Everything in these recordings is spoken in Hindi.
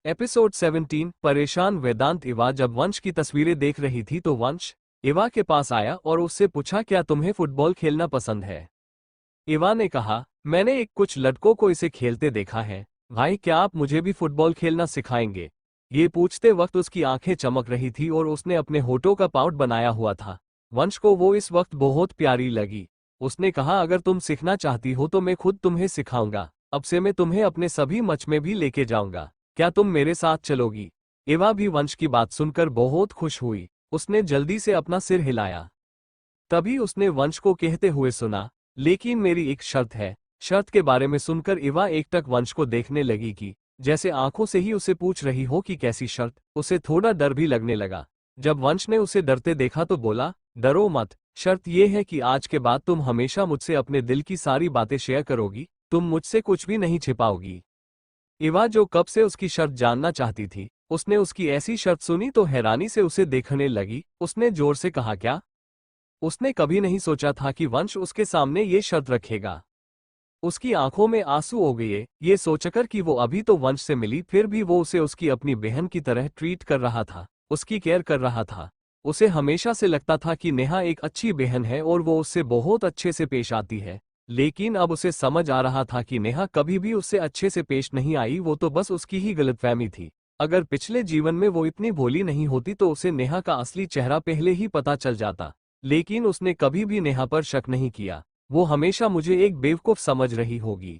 एपिसोड 17। परेशान वेदांत। इवा जब वंश की तस्वीरें देख रही थी तो वंश इवा के पास आया और उससे पूछा, क्या तुम्हें फुटबॉल खेलना पसंद है? इवा ने कहा, मैंने कुछ लड़कों को इसे खेलते देखा है। भाई, क्या आप मुझे भी फुटबॉल खेलना सिखाएंगे? ये पूछते वक्त उसकी आंखें चमक रही थी और उसने अपने होठों का पाउट बनाया हुआ था। वंश को वो इस वक्त बहुत प्यारी लगी। उसने कहा, अगर तुम सीखना चाहती हो तो मैं खुद तुम्हें सिखाऊंगा। अब से मैं तुम्हें अपने सभी मच में भी लेके जाऊंगा। क्या तुम मेरे साथ चलोगी? एवा भी वंश की बात सुनकर बहुत खुश हुई। उसने जल्दी से अपना सिर हिलाया। तभी उसने वंश को कहते हुए सुना, लेकिन मेरी एक शर्त है। शर्त के बारे में सुनकर एवा एकटक वंश को देखने लगी कि जैसे आंखों से ही उसे पूछ रही हो कि कैसी शर्त। उसे थोड़ा डर भी लगने लगा। जब वंश ने उसे डरते देखा तो बोला, डरो मत। शर्त यह है कि आज के बाद तुम हमेशा मुझसे अपने दिल की सारी बातें शेयर करोगी। तुम मुझसे कुछ भी नहीं छिपाओगी। इवा, जो कब से उसकी शर्त जानना चाहती थी, उसने उसकी ऐसी शर्त सुनी तो हैरानी से उसे देखने लगी। उसने जोर से कहा, क्या? उसने कभी नहीं सोचा था कि वंश उसके सामने ये शर्त रखेगा। उसकी आंखों में आंसू हो गए, ये सोचकर कि वो अभी तो वंश से मिली, फिर भी वो उसे उसकी अपनी बहन की तरह ट्रीट कर रहा था, उसकी केयर कर रहा था। उसे हमेशा से लगता था कि नेहा एक अच्छी बहन है और वो उससे बहुत अच्छे से पेश आती है। लेकिन अब उसे समझ आ रहा था कि नेहा कभी भी उससे अच्छे से पेश नहीं आई, वो तो बस उसकी ही गलतफहमी थी। अगर पिछले जीवन में वो इतनी भोली नहीं होती तो उसे नेहा का असली चेहरा पहले ही पता चल जाता। लेकिन उसने कभी भी नेहा पर शक नहीं किया। वो हमेशा मुझे एक बेवकूफ समझ रही होगी।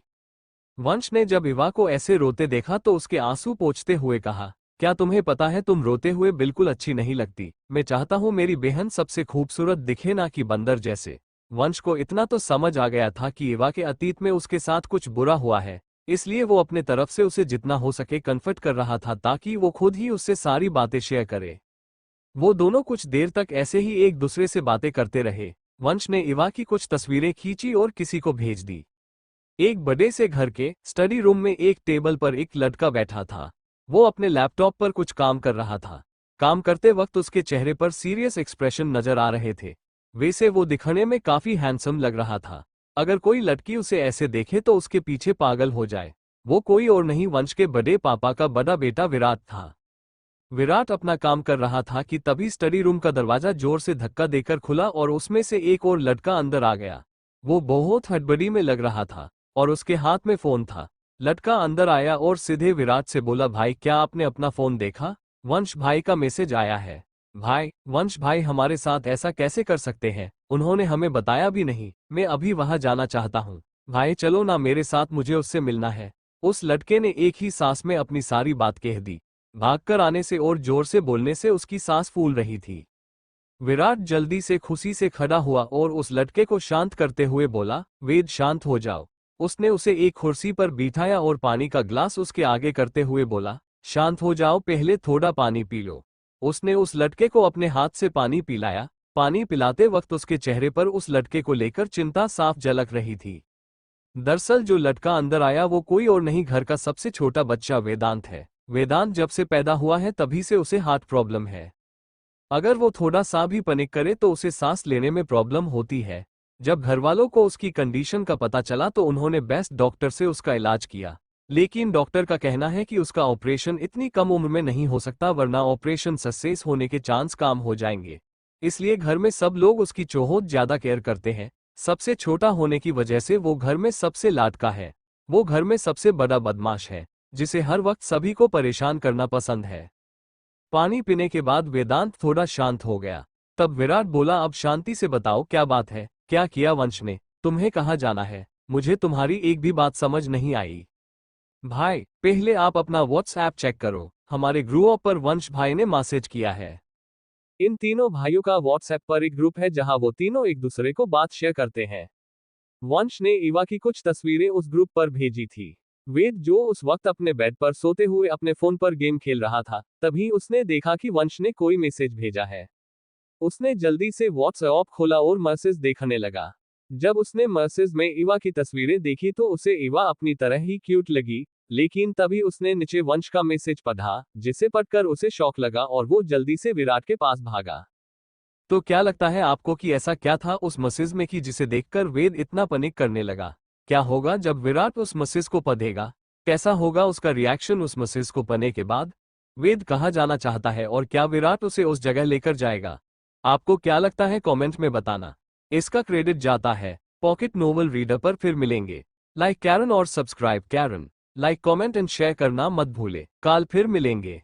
वंश ने जब इवा को ऐसे रोते देखा तो उसके आंसू पोंछते हुए कहा, क्या तुम्हें पता है, तुम रोते हुए बिल्कुल अच्छी नहीं लगती। मैं चाहता हूं मेरी बहन सबसे खूबसूरत दिखे, ना कि बंदर जैसे। वंश को इतना तो समझ आ गया था कि इवा के अतीत में उसके साथ कुछ बुरा हुआ है, इसलिए वो अपने तरफ से उसे जितना हो सके कन्फर्ट कर रहा था ताकि वो खुद ही उससे सारी बातें शेयर करे। वो दोनों कुछ देर तक ऐसे ही एक दूसरे से बातें करते रहे। वंश ने इवा की कुछ तस्वीरें खींची और किसी को भेज दी। एक बड़े से घर के स्टडी रूम में एक टेबल पर एक लड़का बैठा था। वो अपने लैपटॉप पर कुछ काम कर रहा था। काम करते वक्त उसके चेहरे पर सीरियस एक्सप्रेशन नजर आ रहे थे। वैसे वो दिखने में काफी हैंडसम लग रहा था। अगर कोई लड़की उसे ऐसे देखे तो उसके पीछे पागल हो जाए। वो कोई और नहीं, वंश के बड़े पापा का बड़ा बेटा विराट था। विराट अपना काम कर रहा था कि तभी स्टडी रूम का दरवाजा जोर से धक्का देकर खुला और उसमें से एक और लड़का अंदर आ गया। वो बहुत हड़बड़ी में लग रहा था और उसके हाथ में फोन था। लड़का अंदर आया और सीधे विराट से बोला, भाई, क्या आपने अपना फोन देखा? वंश भाई का मैसेज आया है। भाई, वंश भाई हमारे साथ ऐसा कैसे कर सकते हैं? उन्होंने हमें बताया भी नहीं। मैं अभी वहां जाना चाहता हूँ। भाई चलो ना मेरे साथ, मुझे उससे मिलना है। उस लड़के ने एक ही सांस में अपनी सारी बात कह दी। भागकर आने से और जोर से बोलने से उसकी सांस फूल रही थी। विराट जल्दी से खुशी से खड़ा हुआ और उस लड़के को शांत करते हुए बोला, वेद शांत हो जाओ। उसने उसे एक कुर्सी पर बिठाया और पानी का ग्लास उसके आगे करते हुए बोला, शांत हो जाओ, पहले थोड़ा पानी पी लो। उसने उस लड़के को अपने हाथ से पानी पिलाया। पानी पिलाते वक्त उसके चेहरे पर उस लड़के को लेकर चिंता साफ झलक रही थी। दरअसल जो लड़का अंदर आया वो कोई और नहीं, घर का सबसे छोटा बच्चा वेदांत है। वेदांत जब से पैदा हुआ है तभी से उसे हार्ट प्रॉब्लम है। अगर वो थोड़ा सा भी पैनिक करे तो उसे सांस लेने में प्रॉब्लम होती है। जब घरवालों को उसकी कंडीशन का पता चला तो उन्होंने बेस्ट डॉक्टर से उसका इलाज किया। लेकिन डॉक्टर का कहना है कि उसका ऑपरेशन इतनी कम उम्र में नहीं हो सकता, वरना ऑपरेशन सक्सेस होने के चांस कम हो जाएंगे। इसलिए घर में सब लोग उसकी बहुत ज्यादा केयर करते हैं। सबसे छोटा होने की वजह से वो घर में सबसे लाडका है। वो घर में सबसे बड़ा बदमाश है, जिसे हर वक्त सभी को परेशान करना पसंद है। पानी पीने के बाद वेदांत थोड़ा शांत हो गया। तब विराट बोला, अब शांति से बताओ क्या बात है? क्या किया वंश ने? तुम्हें कहाँ जाना है? मुझे तुम्हारी एक भी बात समझ नहीं आई। भाई, पहले आप अपना व्हाट्सएप चेक करो। हमारे ग्रुप पर वंश भाई ने मैसेज किया है। इन तीनों भाइयों का व्हाट्सएप पर एक ग्रुप है जहां वो तीनों एक दूसरे को बात शेयर करते हैं। वंश ने इवा की कुछ तस्वीरें उस ग्रुप पर भेजी थी। वेद, जो उस वक्त अपने बेड पर सोते हुए अपने फोन पर गेम खेल रहा था, तभी उसने देखा कि वंश ने कोई मैसेज भेजा है। उसने जल्दी से व्हाट्सएप खोला और मैसेज देखने लगा। जब उसने मैसेज में इवा की तस्वीरें देखी तो उसे इवा अपनी तरह ही क्यूट लगी। लेकिन तभी उसने नीचे वंश का मैसेज पढ़ा, जिसे पढ़कर उसे शौक लगा और वो जल्दी से विराट के पास भागा। तो क्या लगता है आपको कि ऐसा क्या था उस मैसेज में कि जिसे देखकर वेद इतना पैनिक करने लगा? क्या होगा जब विराट उस मैसेज को पढ़ेगा? कैसा होगा उसका रिएक्शन उस मैसेज को पढ़ने के बाद? वेद कहाँ जाना चाहता है और क्या विराट उसे उस जगह लेकर जाएगा? आपको क्या लगता है कमेंट में बताना। इसका क्रेडिट जाता है पॉकेट नोवेल रीडर पर। फिर मिलेंगे। लाइक कैरन और सब्सक्राइब कैरन। लाइक कमेंट एंड शेयर करना मत भूले। कल फिर मिलेंगे।